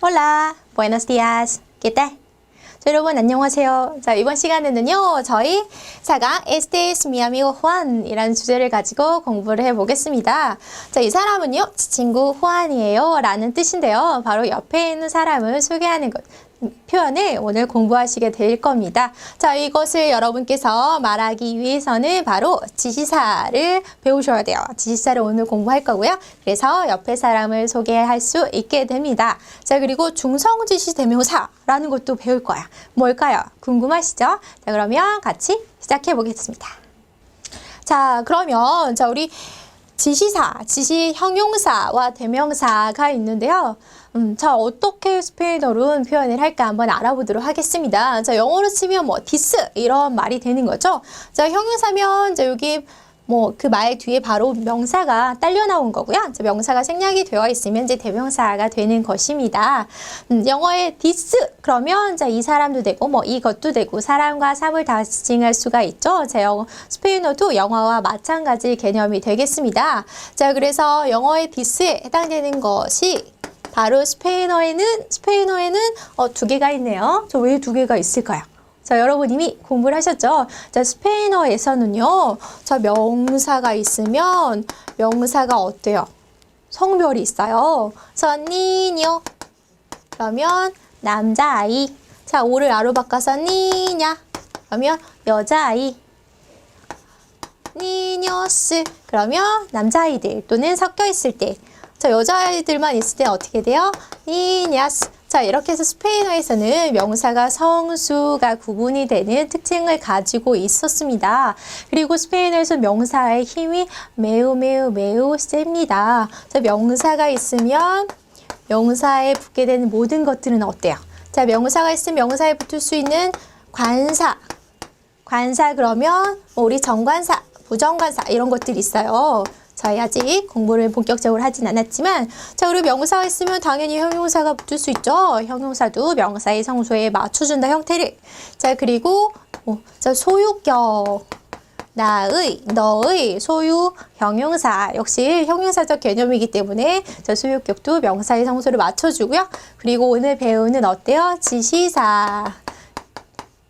Hola, buenos días. ¿Qué tal? 자, 여러분 안녕하세요. 자, 이번 시간에는요, 저희 4강 Este es mi amigo Juan 이라는 주제를 가지고 공부를 해보겠습니다. 자, 이 사람은요, 제 친구 후안이에요 라는 뜻인데요. 바로 옆에 있는 사람을 소개하는 것. 표현을 오늘 공부하시게 될 겁니다. 자, 이것을 여러분께서 말하기 위해서는 바로 지시사를 배우셔야 돼요. 지시사를 오늘 공부할 거고요. 그래서 옆에 사람을 소개할 수 있게 됩니다. 자, 그리고 중성지시 대명사라는 것도 배울 거야. 뭘까요? 궁금하시죠? 자, 그러면 같이 시작해 보겠습니다. 자, 그러면 우리 지시사, 지시 형용사와 대명사가 있는데요. 자, 어떻게 스페인어로 표현을 할까 한번 알아보도록 하겠습니다. 자, 영어로 치면 this 이런 말이 되는 거죠. 자, 형용사면 여기 그 말 뒤에 바로 명사가 딸려 나온 거고요. 명사가 생략이 되어 있으면 이제 대명사가 되는 것입니다. 영어의 this 그러면 이 사람도 되고 이것도 되고 사람과 사물 다 지칭할 수가 있죠. 자, 스페인어도 영어와 마찬가지 개념이 되겠습니다. 자, 그래서 영어의 this에 해당되는 것이 바로 스페인어에는 두 개가 있네요. 저 왜 두 개가 있을까요? 자, 여러분 이미 공부를 하셨죠? 자, 스페인어에서는요, 자, 명사가 있으면 명사가 어때요? 성별이 있어요. 그래서 니뇨 그러면 남자아이. 자, 오를 아로 바꿔서 니냐 그러면 여자아이. 니뇨스 그러면 남자아이들 또는 섞여 있을 때. 자, 여자아이들만 있을 때 어떻게 돼요? 니냐스. 자, 이렇게 해서 스페인어에서는 명사가 성수가 구분이 되는 특징을 가지고 있었습니다. 그리고 스페인어에서 명사의 힘이 매우 셉니다. 자, 명사가 있으면 명사에 붙게 되는 모든 것들은 어때요? 자, 명사가 있으면 명사에 붙을 수 있는 관사 그러면 우리 정관사, 부정관사 이런 것들이 있어요. 저희 아직 공부를 본격적으로 하진 않았지만 자, 그리고 명사가 있으면 당연히 형용사가 붙을 수 있죠. 형용사도 명사의 성수에 맞춰준다 형태를. 자, 그리고 자, 소유격 나의, 너의, 소유, 형용사 역시 형용사적 개념이기 때문에 자, 소유격도 명사의 성수를 맞춰주고요. 그리고 오늘 배우는 어때요? 지시사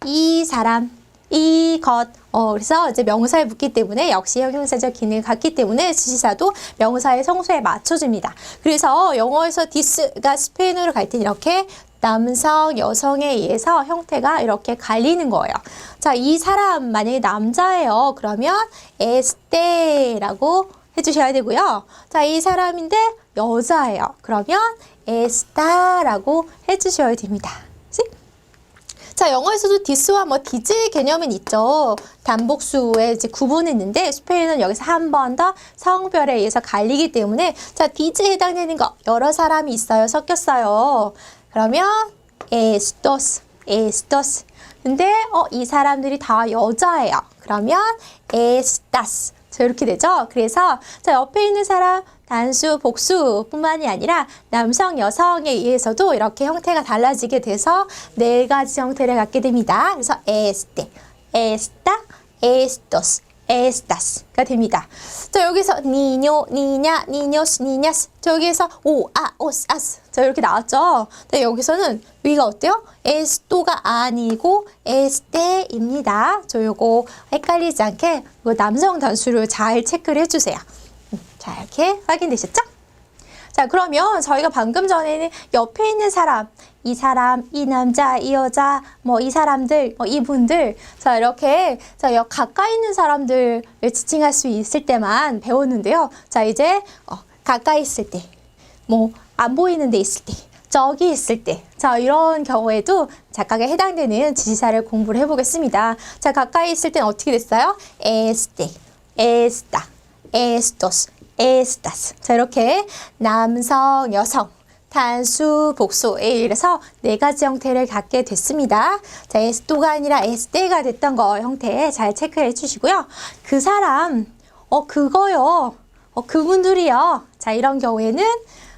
이 사람 이것 그래서 이제 명사에 붙기 때문에 역시 형용사적 기능을 갖기 때문에 지시사도 명사의 성수에 맞춰줍니다. 그래서 영어에서 this가 스페인어로 갈 때 이렇게 남성, 여성에 의해서 형태가 이렇게 갈리는 거예요. 자, 이 사람 만약에 남자예요. 그러면 에스테라고 해주셔야 되고요. 자, 이 사람인데 여자예요. 그러면 에스타라고 해주셔야 됩니다. 자, 영어에서도 this와 these 개념은 있죠. 단복수에 이제 구분이 있는데 스페인어는 여기서 한 번 더 성별에 의해서 갈리기 때문에 자, thise에 해당되는 거 여러 사람이 있어요. 섞였어요. 그러면 estos. 근데 이 사람들이 다 여자예요. 그러면 estas. 자, 이렇게 되죠. 그래서 자, 옆에 있는 사람 단수, 복수뿐만이 아니라 남성, 여성에 의해서도 이렇게 형태가 달라지게 돼서 네 가지 형태를 갖게 됩니다. 그래서 este, esta, estos, estas가 됩니다. 자, 여기서 niño, niña, niños, niñas. 자, 여기에서 os, as. 자, 이렇게 나왔죠. 네, 여기서는 위가 어때요? esto가 아니고 este입니다. 저 요거 헷갈리지 않게 이거 남성 단수를 잘 체크를 해주세요. 자, 이렇게 확인되셨죠? 자, 그러면 저희가 방금 전에는 옆에 있는 사람, 이 사람, 이 남자, 이 여자, 이 사람들, 이분들, 자, 이렇게 가까이 있는 사람들을 지칭할 수 있을 때만 배웠는데요. 자, 이제 가까이 있을 때, 안 보이는 데 있을 때, 저기 있을 때, 자, 이런 경우에도 각각에 해당되는 지시사를 공부를 해보겠습니다. 자, 가까이 있을 땐 어떻게 됐어요? este, esta, estos, estas. 자, 이렇게 남성, 여성, 단수, 복수에 의해서 네 가지 형태를 갖게 됐습니다. 자, esto가 아니라 este가 됐던 거 형태 잘 체크해 주시고요. 그 사람, 그거요, 그분들이요. 자, 이런 경우에는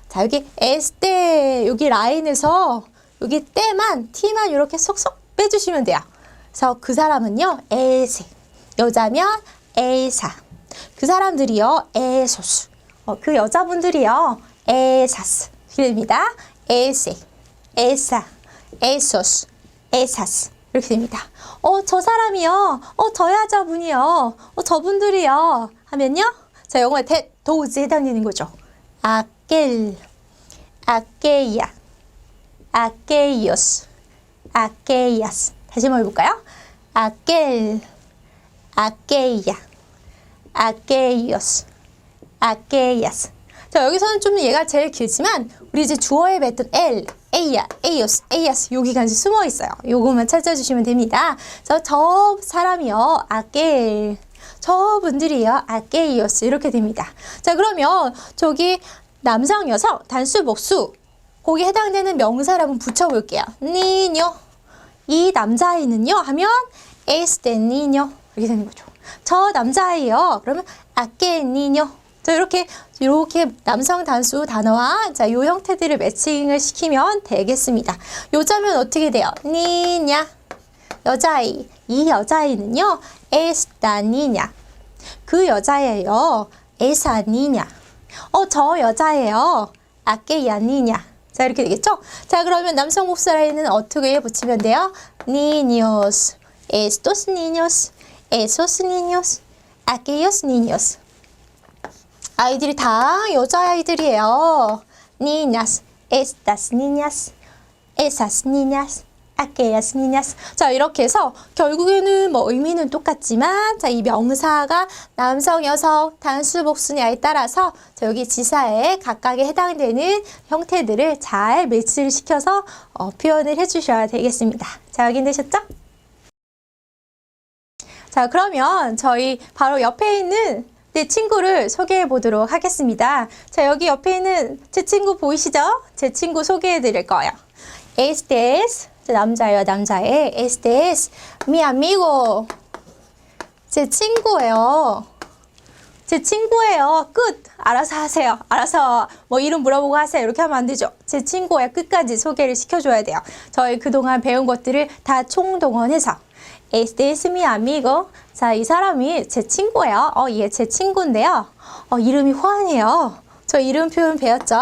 자, 여기 este 여기 라인에서 여기 때만 t만 이렇게 쏙쏙 빼주시면 돼요. 그래서 그 사람은요, ese, 여자면 esa. 그 사람들이요, esos. 그 여자분들이요, esas. 됩니다. ese, esa, esos, esas 이렇게 됩니다. 저 사람이요. 저 여자분이요. 저분들이요. 하면요. 자, 영어에 those 해당되는 거죠. aquel, aquella, aquellos, aquellas. 다시 한번 해볼까요? aquel, aquella, aquellos, aquellas. 자, 여기서는 좀 얘가 제일 길지만 우리 이제 주어에 뱉던 el, ella, ellos, ellas 여기가 이제 숨어 있어요. 요것만 찾아주시면 됩니다. 그래서 저 사람이요, aquel, 저분들이요, aquellos 이렇게 됩니다. 자, 그러면 저기 남성, 여성, 단수, 복수 거기에 해당되는 명사를 한번 붙여볼게요. niño, 이 남자아이는요 하면 este niño 이렇게 되는 거죠. 저 남자아이요. 그러면 aquel niño. 자, 이렇게 남성 단수 단어와 자, 요 형태들을 매칭을 시키면 되겠습니다. 요자면 어떻게 돼요? niña, 여자아이. 이 여자아이는요, esta niña. 그 여자예요. esa niña. 저 여자예요. aquella niña. 자, 이렇게 되겠죠? 자, 그러면 남성 목소리는 어떻게 붙이면 돼요? niños, estos niños, esos niños, aquellos niños. 아이들이 다 여자아이들이에요. niñas, estas niñas, esas niñas, aquellas niñas. 자, 이렇게 해서 결국에는 뭐 의미는 똑같지만 자, 이 명사가 남성, 여성, 단수, 복수냐에 따라서 자, 여기 지사에 각각에 해당되는 형태들을 잘 매치를 시켜서 표현을 해주셔야 되겠습니다. 자, 확인되셨죠? 자, 그러면 저희 바로 옆에 있는 제 친구를 소개해 보도록 하겠습니다. 자, 여기 옆에 있는 제 친구 보이시죠? 제 친구 소개해 드릴 거예요. Este es, 남자예요, 남자애. Este es mi amigo. 제 친구예요. 제 친구예요. 끝. 알아서 하세요. 알아서 뭐 이름 물어보고 하세요. 이렇게 하면 안 되죠. 제 친구예요. 끝까지 소개를 시켜줘야 돼요. 저희 그동안 배운 것들을 다 총동원해서 Este es mi amigo. 자, 이 사람이 제 친구예요. 얘 제 친구인데요. 이름이 juan이에요. 저 이름 표현 배웠죠?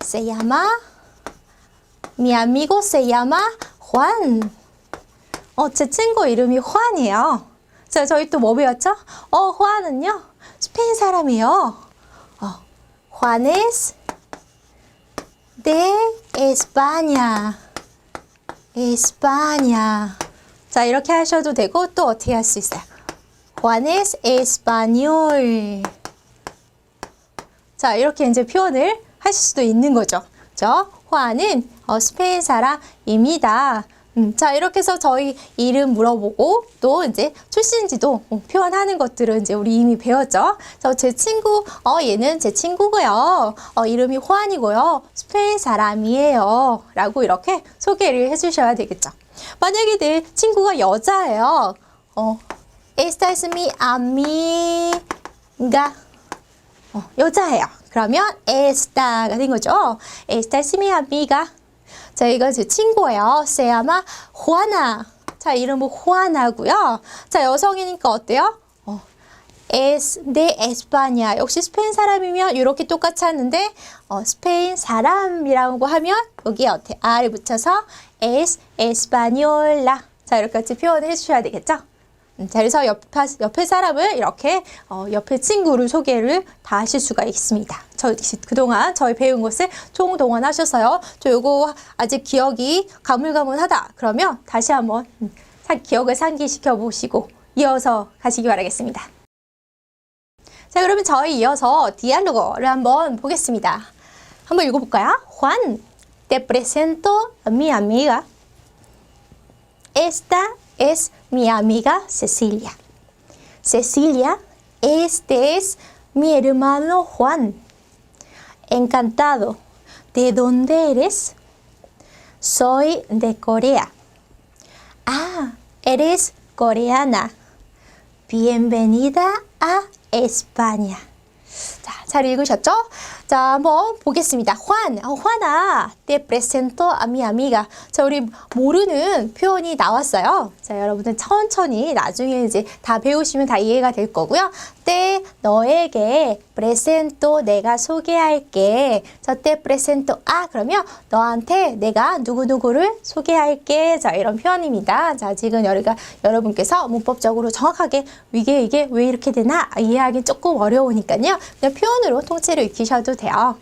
Se llama, mi amigo se llama Juan. 제 친구 이름이 juan이에요. 자, 저희 또 뭐 배웠죠? juan은요, 스페인 사람이에요. Juan es de España. España. 자, 이렇게 하셔도 되고 또 어떻게 할 수 있어요? Juan es español. 자, 이렇게 이제 표현을 하실 수도 있는 거죠. 그죠? Juan은 스페인 사람입니다. 자, 이렇게 해서 저희 이름 물어보고 또 이제 출신지도 표현하는 것들은 이제 우리 이미 배웠죠. 그래서 제 친구, 얘는 제 친구고요. 이름이 호안이고요. 스페인 사람이에요. 라고 이렇게 소개를 해주셔야 되겠죠. 만약에 내 친구가 여자예요. Esta es mi amiga. 여자예요. 그러면 esta가 된 거죠. Esta es mi amiga. 자, 이거 제 친구예요. Se llama Juana. 자, 이름은 Juana고요. 자, 여성이니까 어때요? Es de España. 역시 스페인 사람이면 이렇게 똑같이 하는데 스페인 사람이라고 하면 여기에 어떻게 R을 붙여서 es española. 자, 이렇게 같이 표현을 해주셔야 되겠죠? 자, 그래서 옆에 사람을 이렇게 옆에 친구를 소개를 다 하실 수가 있습니다. 그동안 저희 배운 것을 총동원하셔서요. 저 요거 아직 기억이 가물가물하다. 그러면 다시 한번 기억을 상기시켜 보시고 이어서 가시기 바라겠습니다. 자, 그러면 저희 이어서 디알로그를 한번 보겠습니다. 한번 읽어볼까요? Juan, te presento a mi amiga. Esta es mi amiga Cecilia. Cecilia, este es mi hermano Juan. Encantado. ¿De dónde eres? Soy de Corea. Ah, eres coreana. Bienvenida a España. 자, 잘 읽으셨죠? 자, 한번 보겠습니다. Juana, te presento a mi amiga. 자, 우리 모르는 표현이 나왔어요. 자, 여러분들 천천히 나중에 이제 다 배우시면 다 이해가 될 거고요. te, 너에게, presento, 내가 소개할게. 자, te presento a, 그러면 너한테 내가 누구누구를 소개할게. 자, 이런 표현입니다. 자, 지금 여러분께서 문법적으로 정확하게 이게 왜 이렇게 되나 이해하기 조금 어려우니까요. 그냥 표현으로 통째로 익히셔도 돼요.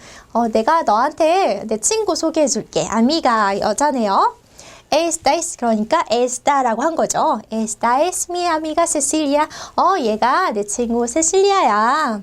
내가 너한테 내 친구 소개해 줄게. 아미가 여자네요. Esta es, 그러니까 esta라고 한 거죠. Esta es mi amiga Cecilia. 얘가 내 친구 세실리아야.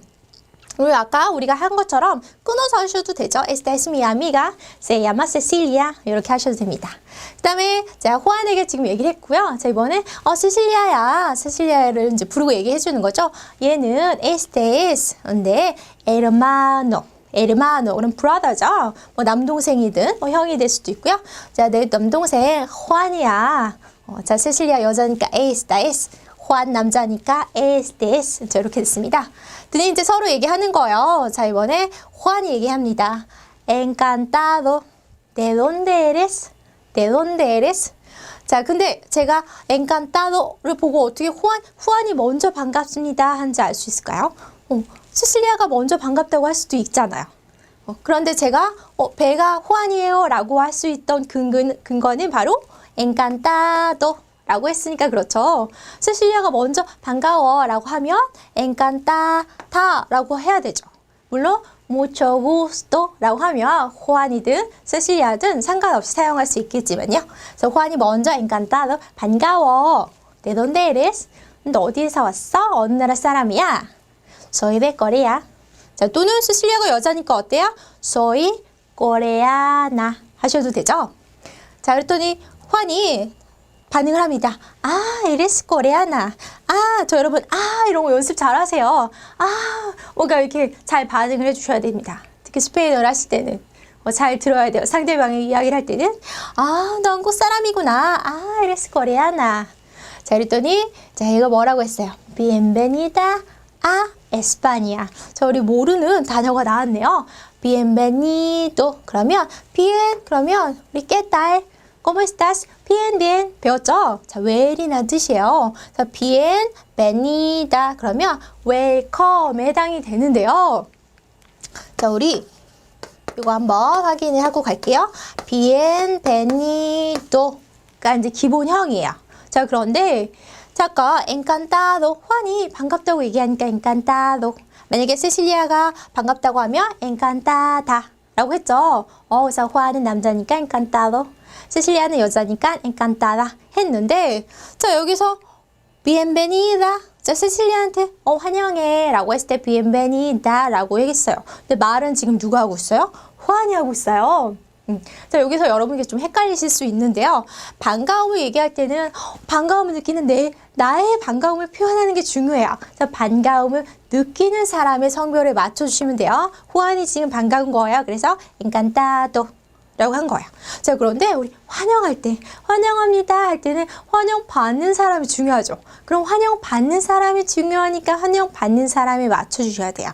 그리고 아까 우리가 한 것처럼 끊어서 하셔도 되죠. Esta es mi amiga, se llama Cecilia. 이렇게 하셔도 됩니다. 그 다음에 제가 호안에게 지금 얘기를 했고요. 자, 이번에 세실리아야. 세실리아를 이제 부르고 얘기해 주는 거죠. 얘는 este es, 근데 hermano. 그럼 brother죠. 뭐 남동생이든 뭐 형이 될 수도 있고요. 자, 내 남동생 호안이야. 자, 세실리아 여자니까 esta es. 호안 남자니까 este es. 자, 이렇게 됐습니다. 드니 이제 서로 얘기하는 거예요. 자, 이번에 호안이 얘기합니다. Encantado. ¿De dónde eres? ¿De dónde eres? 자, 근데 제가 encantado를 보고 어떻게 후안이 먼저 반갑습니다 한지 알 수 있을까요? 세실리아가 먼저 반갑다고 할 수도 있잖아요. 그런데 제가 배가 호안이에요 라고 할 수 있던 근거는 바로 encantado 라고 했으니까 그렇죠. 세실리아가 먼저 반가워 라고 하면 encantada 라고 해야 되죠. 물론 mucho gusto 라고 하면 호안이든 세실리아든 상관없이 사용할 수 있겠지만요. 그래서 호안이 먼저 encantado 반가워. ¿De dónde eres? 너 어디에서 왔어? 어느 나라 사람이야? Soy de Corea. 자, 또는 세실리아가 여자니까 어때요? Soy coreana 하셔도 되죠. 자, 그랬더니 호안이 반응을 합니다. eres coreana. 저 여러분, 이런 거 연습 잘 하세요. 뭔가 이렇게 잘 반응을 해주셔야 됩니다. 특히 스페인어를 하실 때는. 잘 들어야 돼요. 상대방의 이야기를 할 때는. 너 한국 사람이구나. eres coreana. 자, 그랬더니, 자, 이거 뭐라고 했어요? Bienvenida a España. 자, 우리 모르는 단어가 나왔네요. Bienvenido. 그러면, bien. 그러면, 우리 ¿qué tal? ¿Cómo estás? Bien, bien. 배웠죠? 자, well이란 뜻이에요. 자, bienvenida. 그러면 welcome에 해당이 되는데요. 자, 우리 이거 한번 확인을 하고 갈게요. bienvenido가 이제 기본형이에요. 자, 그런데 아까 encantado, 호안이 반갑다고 얘기하니까 encantado. 만약에 세실리아가 반갑다고 하면 encantada 라고 했죠. 그래서 호안은 남자니까 encantado. 세실리아는 여자니까 encantada 했는데, 자, 여기서 bienvenida. 자, 세실리아한테 환영해 라고 했을 때 bienvenida 라고 얘기했어요. 근데 말은 지금 누가 하고 있어요? 호안이 하고 있어요. 자, 여기서 여러분께 좀 헷갈리실 수 있는데요. 반가움을 얘기할 때는 반가움을 느끼는 나의 반가움을 표현하는 게 중요해요. 자, 반가움을 느끼는 사람의 성별에 맞춰주시면 돼요. 호안이 지금 반가운 거예요. 그래서 encantado 라고 한 거예요. 자, 그런데 우리 환영할 때, 환영합니다 할 때는 환영받는 사람이 중요하죠. 그럼 환영받는 사람이 중요하니까 환영받는 사람에 맞춰주셔야 돼요.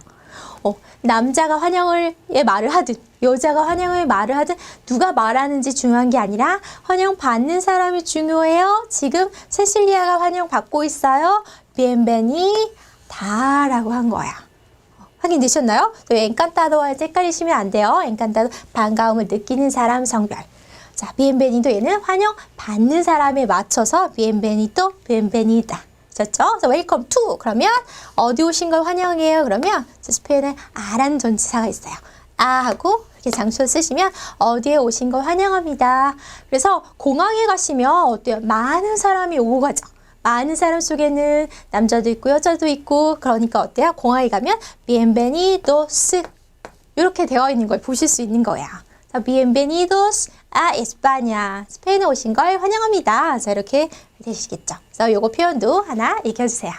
남자가 환영의 말을 하든 여자가 환영의 말을 하든 누가 말하는지 중요한 게 아니라 환영받는 사람이 중요해요. 지금 세실리아가 환영받고 있어요. bienvenida 라고 한 거야. 확인되셨나요? 엔칸타도와 헷갈리시면 안 돼요. 엔칸타도 반가움을 느끼는 사람 성별. 자, bienvenido 얘는 환영받는 사람에 맞춰서 bienvenido, bienvenida. 그렇죠? 그래서 welcome to 그러면 어디 오신 걸 환영해요. 그러면 스페인에 아라는 전치사가 있어요. 하고 이렇게 장소 쓰시면 어디에 오신 걸 환영합니다. 그래서 공항에 가시면 어때요? 많은 사람이 오고 가죠. 많은 사람 속에는 남자도 있고 여자도 있고 그러니까 어때요? 공항에 가면 bienvenidos 이렇게 되어 있는 걸 보실 수 있는 거예요. 자, bienvenidos a España. 스페인에 오신 걸 환영합니다. 자, 이렇게 되시겠죠. 그래서 요거 표현도 하나 익혀주세요.